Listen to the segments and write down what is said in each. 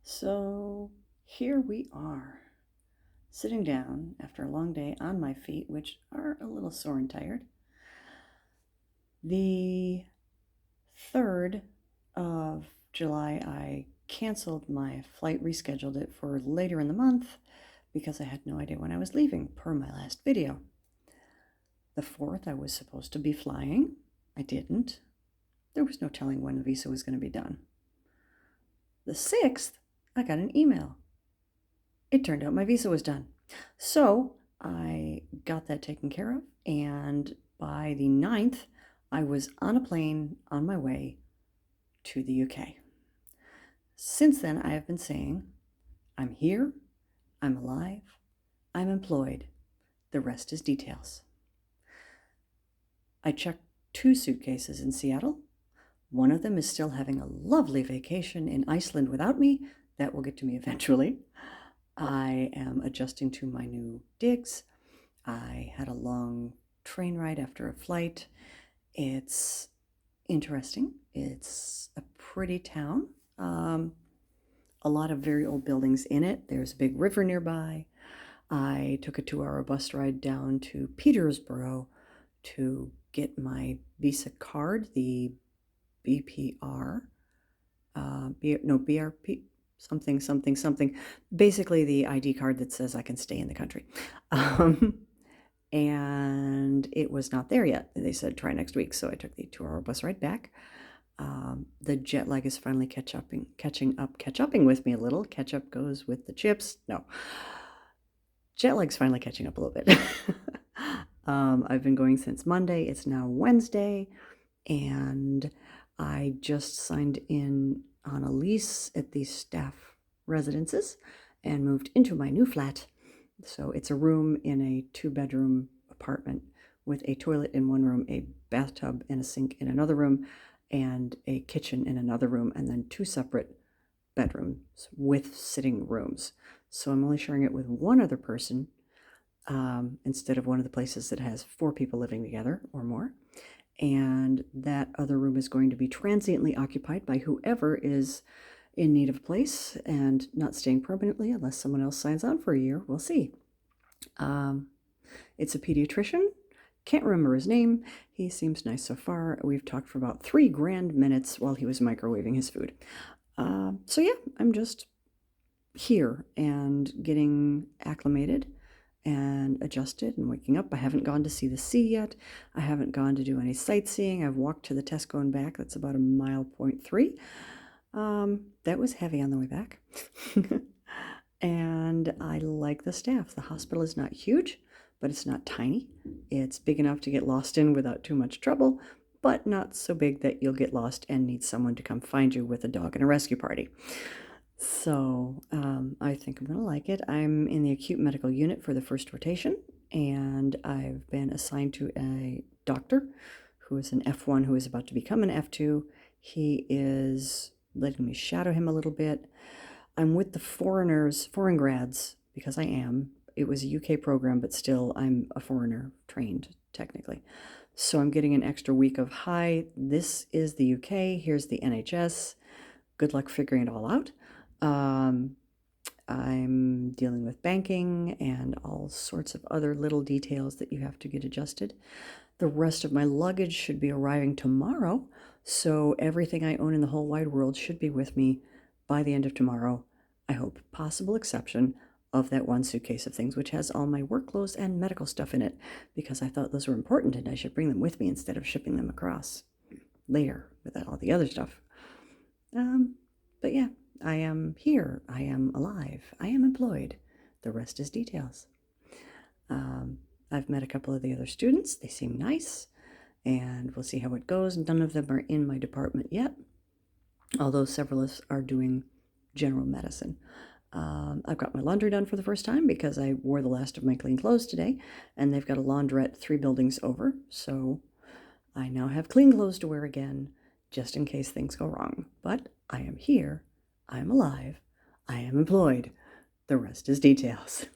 So here we are, sitting down after a long day on my feet, which are a little sore and tired. The 3rd of July, I canceled my flight, rescheduled it for later in the month because I had no idea when I was leaving, per my last video. The 4th, I was supposed to be flying. I didn't. There was no telling when the visa was going to be done. The 6th, I got an email. It turned out my visa was done. So I got that taken care of, and by the 9th, I was on a plane on my way to the UK. Since then, I have been saying, I'm here, I'm alive, I'm employed. The rest is details. I checked 2 suitcases in Seattle. One of them is still having a lovely vacation in Iceland without me. That will get to me eventually. I am adjusting to my new digs. I had a long train ride after a flight. It's interesting. It's a pretty town. A lot of very old buildings in it. There's a big river nearby. I took a 2-hour bus ride down to Peterborough to get my Visa card, the BPR, BRP, something. Basically, the ID card that says I can stay in the country. And it was not there yet. They said try next week, so I took the 2-hour bus ride back. The jet lag is finally catching up with me a little. Ketchup goes with the chips. No, jet lag's finally catching up a little bit. I've been going since Monday. It's now Wednesday, and I just signed in on a lease at the staff residences and moved into my new flat. So it's a room in a 2-bedroom apartment with a toilet in one room, a bathtub and a sink in another room, and a kitchen in another room, and then 2 separate bedrooms with sitting rooms. So I'm only sharing it with one other person instead of one of the places that has 4 people living together or more. And that other room is going to be transiently occupied by whoever is in need of a place and not staying permanently unless someone else signs on for a year. We'll see. It's a pediatrician. Can't remember his name. He seems nice so far. We've talked for about 3 grand minutes while he was microwaving his food. So yeah, I'm just here and getting acclimated and adjusted and waking up. I haven't gone to see the sea yet. I haven't gone to do any sightseeing. I've walked to the Tesco and back. That's about 1.3 miles. That was heavy on the way back. And I like the staff. The hospital is not huge, but it's not tiny. It's big enough to get lost in without too much trouble, but not so big that you'll get lost and need someone to come find you with a dog and a rescue party. So I think I'm going to like it. I'm in the acute medical unit for the first rotation, and I've been assigned to a doctor who is an F1 who is about to become an F2. He is letting me shadow him a little bit. I'm with the foreign grads, because I am. It was a UK program, but still I'm a foreigner trained technically. So I'm getting an extra week of, hi, this is the UK, here's the NHS. Good luck figuring it all out. I'm dealing with banking and all sorts of other little details that you have to get adjusted. The rest of my luggage should be arriving tomorrow, so everything I own in the whole wide world should be with me by the end of tomorrow. I hope, possible exception of that 1 suitcase of things, which has all my work clothes and medical stuff in it, because I thought those were important and I should bring them with me instead of shipping them across later with all the other stuff. But yeah, I am here. I am alive. I am employed. The rest is details. I've met a couple of the other students. They seem nice, and we'll see how it goes. None of them are in my department yet, although several of us are doing general medicine. I've got my laundry done for the first time because I wore the last of my clean clothes today, and they've got a laundrette 3 buildings over, so I now have clean clothes to wear again, just in case things go wrong. But I am here, I am alive, I am employed. The rest is details.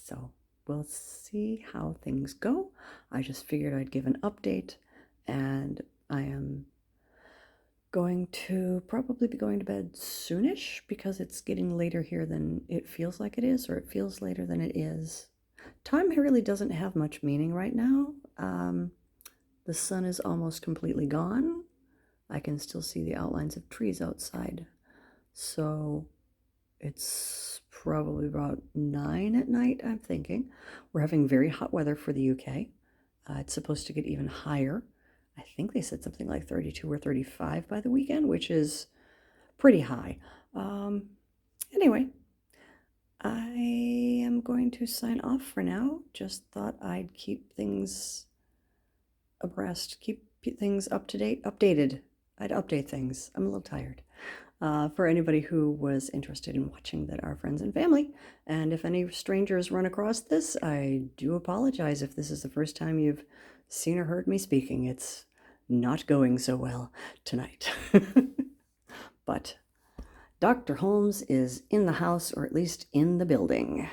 So we'll see how things go. I just figured I'd give an update, and I am going to probably be going to bed soonish because it's getting later here than it feels like it is, or it feels later than it is. Time really doesn't have much meaning right now. The sun is almost completely gone. I can still see the outlines of trees outside. So it's probably about 9 at night, I'm thinking. We're having very hot weather for the UK. It's supposed to get even higher. I think they said something like 32 or 35 by the weekend, which is pretty high. Anyway, I am going to sign off for now. Just thought I'd keep things abreast, keep things up to date, updated. I'd update things. I'm a little tired. For anybody who was interested in watching that are friends and family. And if any strangers run across this, I do apologize if this is the first time you've seen or heard me speaking. It's not going so well tonight. But Dr. Holmes is in the house, or at least in the building.